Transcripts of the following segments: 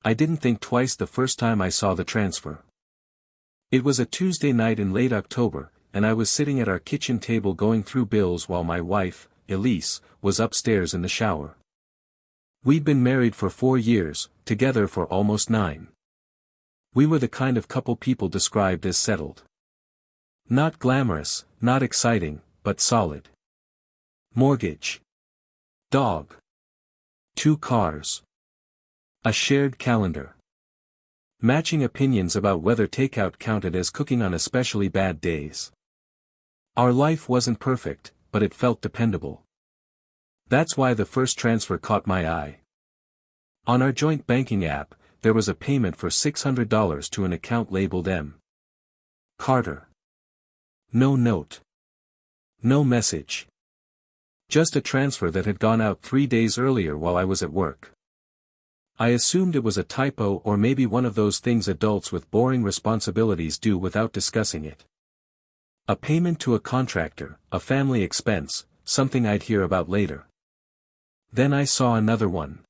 I didn't think twice the first time I saw the transfer. It was a Tuesday night in late October, and I was sitting at our kitchen table going through bills while my wife, Elise, was upstairs in the shower. We'd been married for 4 years, together for almost 9. We were the kind of couple people described as settled. Not glamorous, not exciting, but solid. Mortgage. Dog. 2 cars. A shared calendar. Matching opinions about whether takeout counted as cooking on especially bad days. Our life wasn't perfect, but it felt dependable. That's why the first transfer caught my eye. On our joint banking app, there was a payment for $600 to an account labeled M. Carter. No note. No message. Just a transfer that had gone out 3 days earlier while I was at work. I assumed it was a typo or maybe one of those things adults with boring responsibilities do without discussing it. A payment to a contractor, a family expense, something I'd hear about later. Then I saw another one.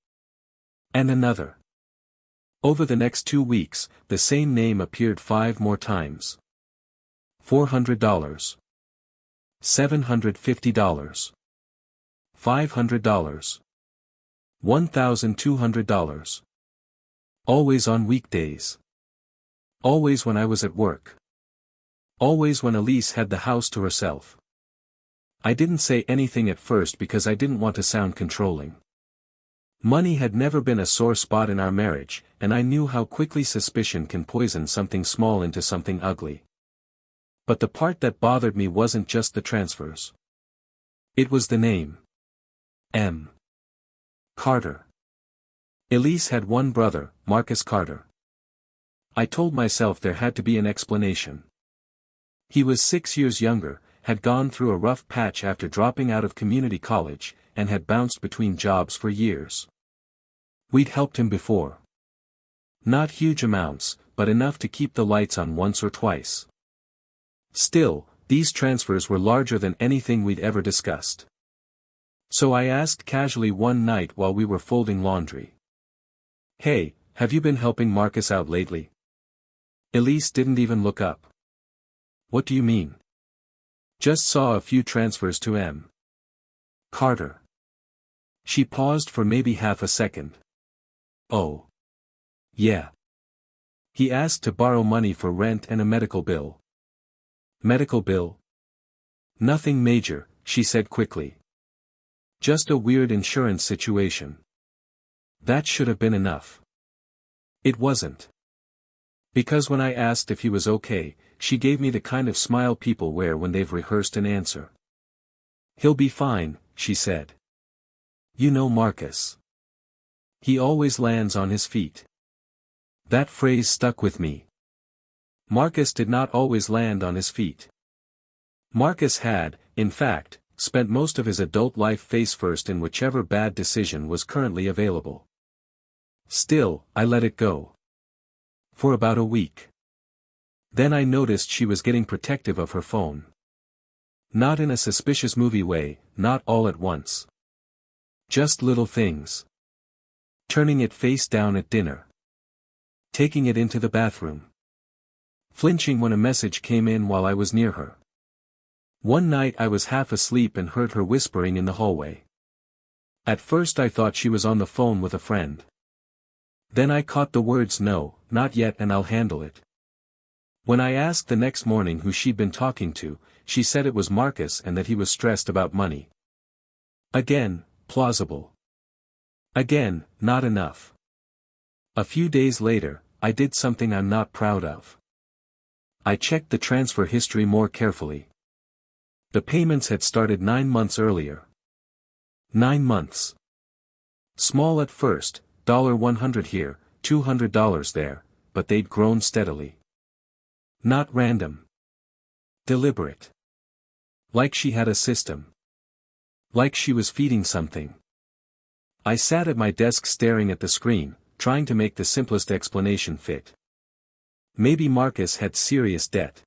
And another. Over the next 2 weeks, the same name appeared 5 more times. $400. $750. $500. $1,200. Always on weekdays. Always when I was at work. Always when Elise had the house to herself. I didn't say anything at first because I didn't want to sound controlling. Money had never been a sore spot in our marriage, and I knew how quickly suspicion can poison something small into something ugly. But the part that bothered me wasn't just the transfers. It was the name. M. Carter. Elise had one brother, Marcus Carter. I told myself there had to be an explanation. He was 6 years younger, had gone through a rough patch after dropping out of community college, and had bounced between jobs for years. We'd helped him before. Not huge amounts, but enough to keep the lights on once or twice. Still, these transfers were larger than anything we'd ever discussed. So I asked casually one night while we were folding laundry. "Hey, have you been helping Marcus out lately?" Elise didn't even look up. "What do you mean?" "Just saw a few transfers to M. Carter." She paused for maybe half a second. "Oh. Yeah. He asked to borrow money for rent and a medical bill." "Medical bill?" "Nothing major," she said quickly. "Just a weird insurance situation." That should have been enough. It wasn't. Because when I asked if he was okay, she gave me the kind of smile people wear when they've rehearsed an answer. "He'll be fine," she said. "You know Marcus. He always lands on his feet." That phrase stuck with me. Marcus did not always land on his feet. Marcus had, in fact, spent most of his adult life face first in whichever bad decision was currently available. Still, I let it go. For about a week. Then I noticed she was getting protective of her phone. Not in a suspicious movie way, not all at once. Just little things. Turning it face down at dinner. Taking it into the bathroom. Flinching when a message came in while I was near her. One night I was half asleep and heard her whispering in the hallway. At first I thought she was on the phone with a friend. Then I caught the words "no, not yet and I'll handle it." When I asked the next morning who she'd been talking to, she said it was Marcus and that he was stressed about money. Again, plausible. Again, not enough. A few days later, I did something I'm not proud of. I checked the transfer history more carefully. The payments had started 9 months earlier. 9 months. Small at first, $100 here, $200 there, but they'd grown steadily. Not random. Deliberate. Like she had a system. Like she was feeding something. I sat at my desk staring at the screen, trying to make the simplest explanation fit. Maybe Marcus had serious debt.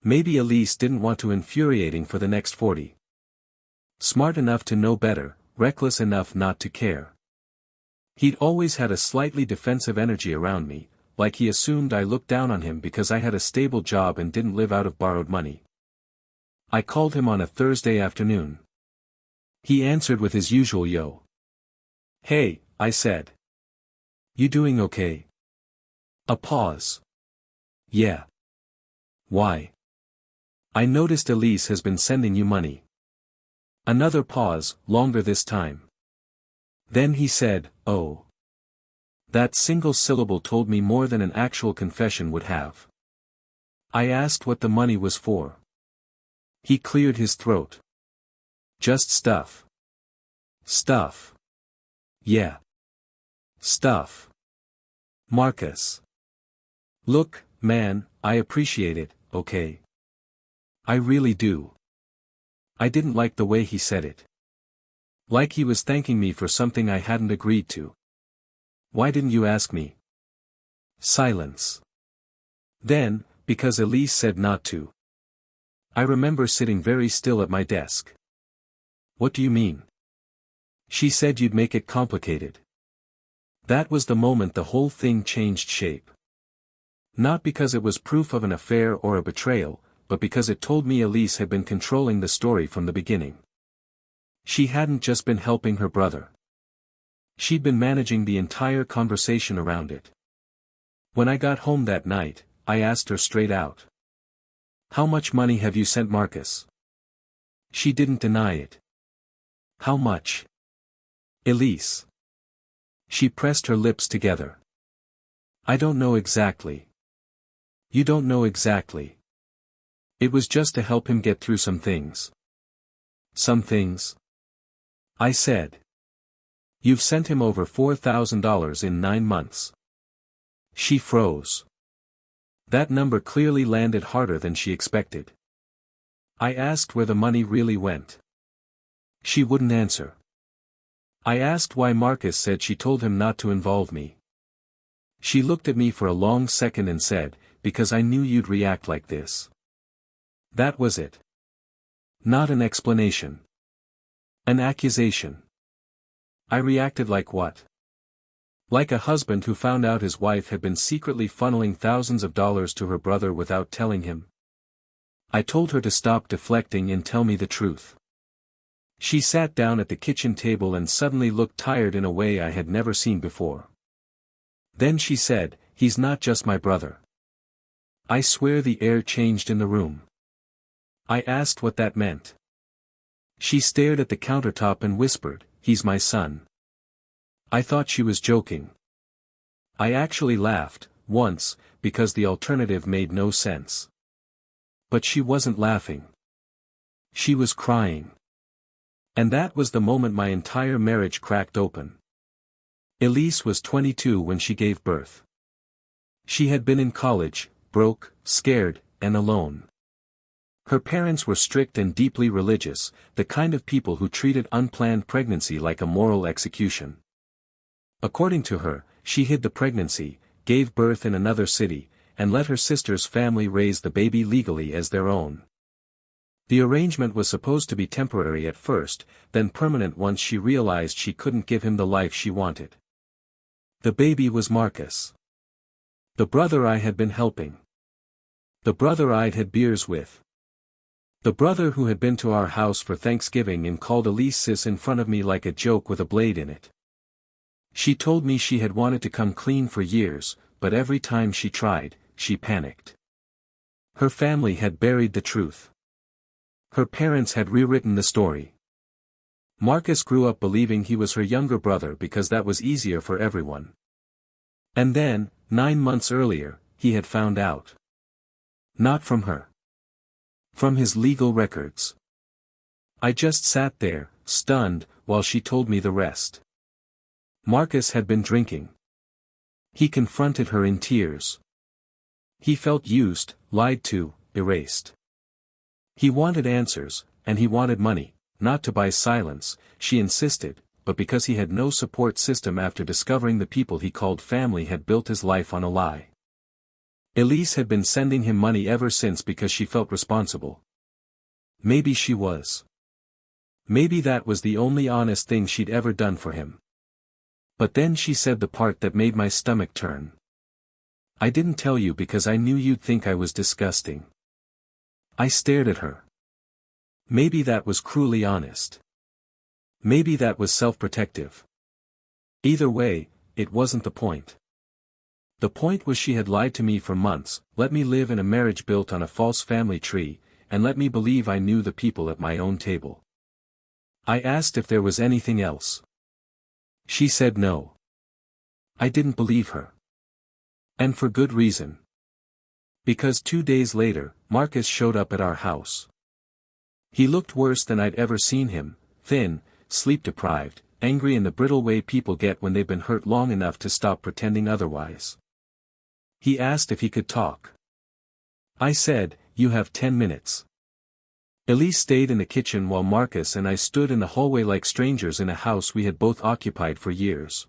Maybe Elise didn't want to infuriating for the next 40. Smart enough to know better, reckless enough not to care. He'd always had a slightly defensive energy around me, like he assumed I looked down on him because I had a stable job and didn't live out of borrowed money. I called him on a Thursday afternoon. He answered with his usual yo. "Hey," I said. "You doing okay?" A pause. "Yeah." "Why?" "I noticed Elise has been sending you money." Another pause, longer this time. Then he said, "Oh." That single syllable told me more than an actual confession would have. I asked what the money was for. He cleared his throat. "Just stuff." "Stuff." "Yeah. Stuff." "Marcus. Look, man, I appreciate it, okay? I really do." I didn't like the way he said it. Like he was thanking me for something I hadn't agreed to. "Why didn't you ask me?" Silence. Then, because Elise said not to. I remember sitting very still at my desk. "What do you mean?" "She said you'd make it complicated." That was the moment the whole thing changed shape. Not because it was proof of an affair or a betrayal, but because it told me Elise had been controlling the story from the beginning. She hadn't just been helping her brother. She'd been managing the entire conversation around it. When I got home that night, I asked her straight out. "How much money have you sent Marcus?" She didn't deny it. "How much?" "Elise." She pressed her lips together. "I don't know exactly." "You don't know exactly." "It was just to help him get through some things." "Some things?" I said. "You've sent him over $4,000 in 9 months." She froze. That number clearly landed harder than she expected. I asked where the money really went. She wouldn't answer. I asked why Marcus said she told him not to involve me. She looked at me for a long second and said, "Because I knew you'd react like this." That was it. Not an explanation. An accusation. I reacted like what? Like a husband who found out his wife had been secretly funneling thousands of dollars to her brother without telling him. I told her to stop deflecting and tell me the truth. She sat down at the kitchen table and suddenly looked tired in a way I had never seen before. Then she said, "He's not just my brother." I swear the air changed in the room. I asked what that meant. She stared at the countertop and whispered, "He's my son." I thought she was joking. I actually laughed, once, because the alternative made no sense. But she wasn't laughing. She was crying. And that was the moment my entire marriage cracked open. Elise was 22 when she gave birth. She had been in college, broke, scared, and alone. Her parents were strict and deeply religious, the kind of people who treated unplanned pregnancy like a moral execution. According to her, she hid the pregnancy, gave birth in another city, and let her sister's family raise the baby legally as their own. The arrangement was supposed to be temporary at first, then permanent once she realized she couldn't give him the life she wanted. The baby was Marcus. The brother I had been helping. The brother I'd had beers with. The brother who had been to our house for Thanksgiving and called Elise sis in front of me like a joke with a blade in it. She told me she had wanted to come clean for years, but every time she tried, she panicked. Her family had buried the truth. Her parents had rewritten the story. Marcus grew up believing he was her younger brother because that was easier for everyone. And then, 9 months earlier, he had found out. Not from her. From his legal records. I just sat there, stunned, while she told me the rest. Marcus had been drinking. He confronted her in tears. He felt used, lied to, erased. He wanted answers, and he wanted money, not to buy silence, she insisted, but because he had no support system after discovering the people he called family had built his life on a lie. Elise had been sending him money ever since because she felt responsible. Maybe she was. Maybe that was the only honest thing she'd ever done for him. But then she said the part that made my stomach turn. I didn't tell you because I knew you'd think I was disgusting. I stared at her. Maybe that was cruelly honest. Maybe that was self-protective. Either way, it wasn't the point. The point was she had lied to me for months, let me live in a marriage built on a false family tree, and let me believe I knew the people at my own table. I asked if there was anything else. She said no. I didn't believe her. And for good reason. Because 2 days later, Marcus showed up at our house. He looked worse than I'd ever seen him, thin, sleep-deprived, angry in the brittle way people get when they've been hurt long enough to stop pretending otherwise. He asked if he could talk. I said, "You have 10 minutes." Elise stayed in the kitchen while Marcus and I stood in the hallway like strangers in a house we had both occupied for years.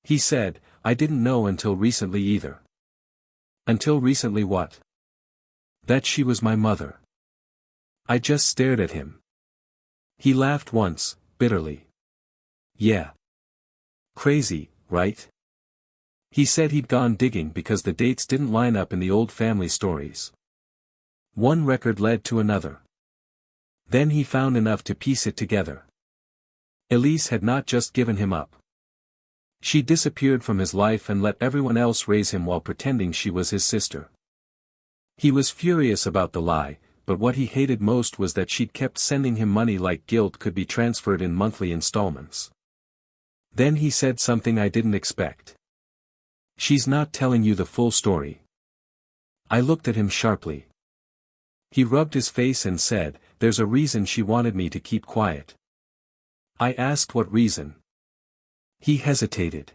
He said, "I didn't know until recently either." Until recently what? That she was my mother. I just stared at him. He laughed once, bitterly. Yeah. Crazy, right? He said he'd gone digging because the dates didn't line up in the old family stories. One record led to another. Then he found enough to piece it together. Elise had not just given him up. She disappeared from his life and let everyone else raise him while pretending she was his sister. He was furious about the lie, but what he hated most was that she'd kept sending him money like guilt could be transferred in monthly installments. Then he said something I didn't expect. "She's not telling you the full story." I looked at him sharply. He rubbed his face and said, "There's a reason she wanted me to keep quiet." I asked what reason. He hesitated.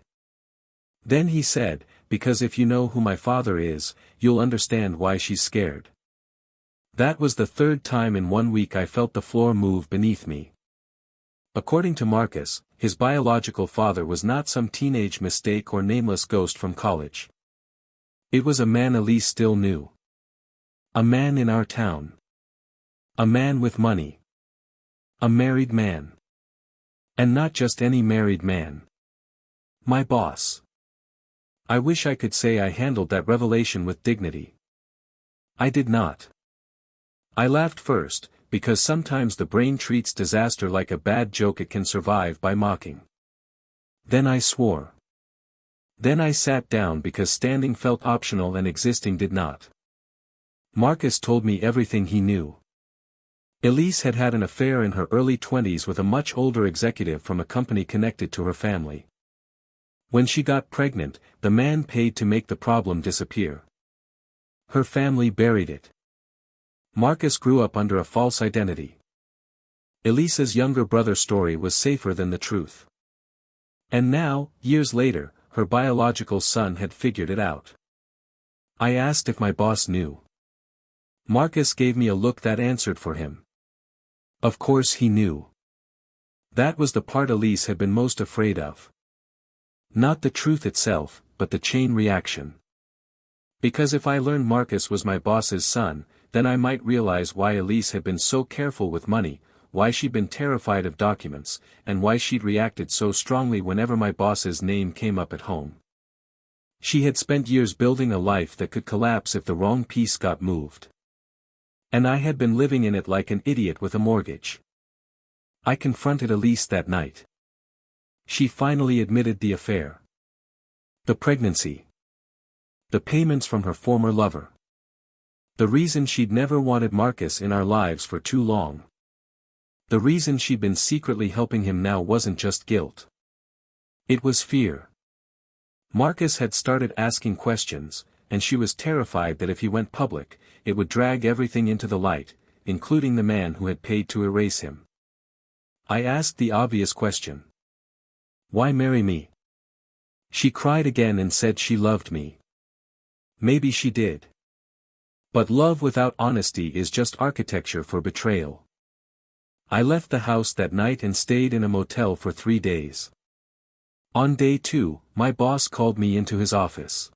Then he said, "Because if you know who my father is, you'll understand why she's scared." That was the third time in 1 week I felt the floor move beneath me. According to Marcus, his biological father was not some teenage mistake or nameless ghost from college. It was a man Elise still knew. A man in our town. A man with money. A married man. And not just any married man. My boss. I wish I could say I handled that revelation with dignity. I did not. I laughed first, because sometimes the brain treats disaster like a bad joke it can survive by mocking. Then I swore. Then I sat down because standing felt optional and existing did not. Marcus told me everything he knew. Elise had had an affair in her early 20s with a much older executive from a company connected to her family. When she got pregnant, the man paid to make the problem disappear. Her family buried it. Marcus grew up under a false identity. Elisa's younger brother's story was safer than the truth. And now, years later, her biological son had figured it out. I asked if my boss knew. Marcus gave me a look that answered for him. Of course he knew. That was the part Elise had been most afraid of. Not the truth itself, but the chain reaction. Because if I learned Marcus was my boss's son, then I might realize why Elise had been so careful with money, why she'd been terrified of documents, and why she'd reacted so strongly whenever my boss's name came up at home. She had spent years building a life that could collapse if the wrong piece got moved. And I had been living in it like an idiot with a mortgage. I confronted Elise that night. She finally admitted the affair. The pregnancy. The payments from her former lover. The reason she'd never wanted Marcus in our lives for too long. The reason she'd been secretly helping him now wasn't just guilt. It was fear. Marcus had started asking questions, and she was terrified that if he went public, it would drag everything into the light, including the man who had paid to erase him. I asked the obvious question. Why marry me? She cried again and said she loved me. Maybe she did. But love without honesty is just architecture for betrayal. I left the house that night and stayed in a motel for 3 days. On day 2, my boss called me into his office.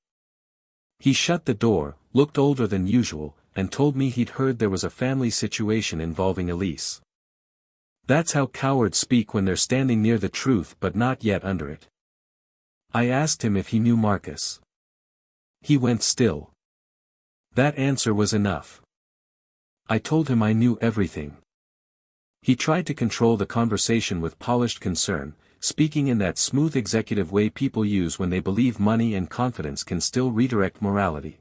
He shut the door, looked older than usual, and told me he'd heard there was a family situation involving Elise. That's how cowards speak when they're standing near the truth but not yet under it. I asked him if he knew Marcus. He went still. That answer was enough. I told him I knew everything. He tried to control the conversation with polished concern, speaking in that smooth executive way people use when they believe money and confidence can still redirect morality.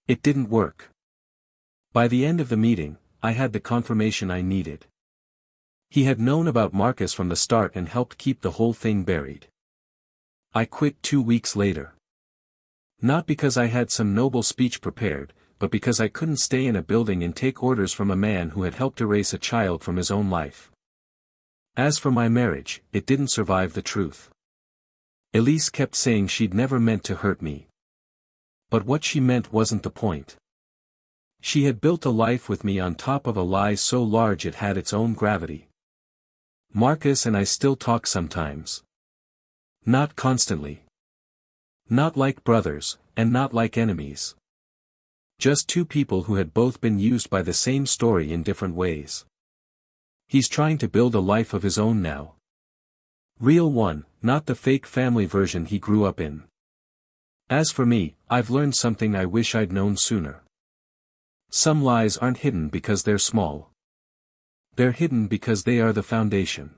It didn't work. By the end of the meeting, I had the confirmation I needed. He had known about Marcus from the start and helped keep the whole thing buried. I quit 2 weeks later. Not because I had some noble speech prepared, but because I couldn't stay in a building and take orders from a man who had helped erase a child from his own life. As for my marriage, it didn't survive the truth. Elise kept saying she'd never meant to hurt me. But what she meant wasn't the point. She had built a life with me on top of a lie so large it had its own gravity. Marcus and I still talk sometimes. Not constantly. Not like brothers, and not like enemies. Just two people who had both been used by the same story in different ways. He's trying to build a life of his own now. Real one, not the fake family version he grew up in. As for me, I've learned something I wish I'd known sooner. Some lies aren't hidden because they're small. They're hidden because they are the foundation.